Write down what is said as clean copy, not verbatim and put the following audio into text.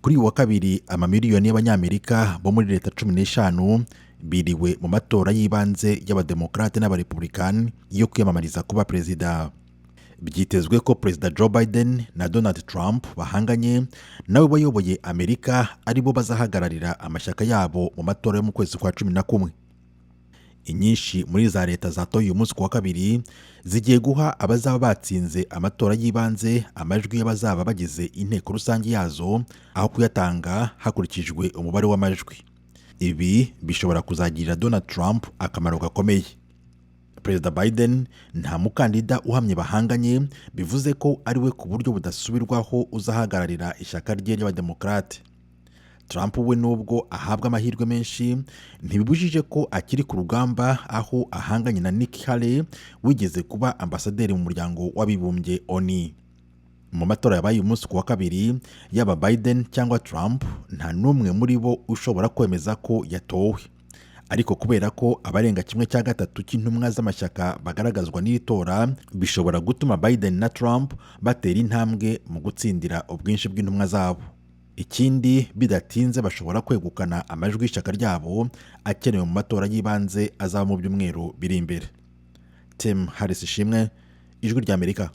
Kuri uyu wa kabiri amamiliyoni y'abanyamerika bo muri Leta 15 biriwe mu matora yibanze y'abademokarate n'abarepublikani yo kwiyamamariza kuba perezida. Byitezwe ko Perezida Joe Biden na Donald Trump bahanganye nawe bayoboye Amerika aribo bazahagararira amashyaka yabo mu matora yo mu kwezi kwa 11. Inyinshi muri za leta zatoye uyu munsi ku wa kabiri zigiye guha abazaba batsinze amatora y'ibanze amajwi y'abazaba bagize inteko rusange yazo aho kuyatanga hakurikijwe umubare w'amajwi. Ibi bishobora kuzagirira Donald Trump akamaro gakomeye. Perezida Biden nta mukandida uhamye bahanganye, bivuze ko ari we ku buryo budasubirwaho uzahagararira ishyaka rye ry'abademokarate. Trump we nubwo ahabwa amahirwe menshi ntibibujije ko akiri ku rugamba, aho ahanganye na Nikki Haley wigeze kuba ambasaderi mu muryango w'abibumbye ONU. Mu matora yabaye uyu munsi ku wa kabiri, yaba Biden cyangwa Trump nta n'umwe muri bo ushobora kwemeza ko yatowe. Ariko kubera ko abarenga 1/3 cy'intumwa z'amashyaka bagaragazwa n'iri tora, bishobora gutuma Biden na Trump batera intambwe mu gutsindira ubwinshi bw'intumwa zabo. Ikindi, bidatinze bashobora kwegukana amajwi y'ishyaka ryabo akenewe mu matora y'ibanze azaba mu byumweru biri imbere. Tim Harris Ishimwe, Ijwi ry'Amerika.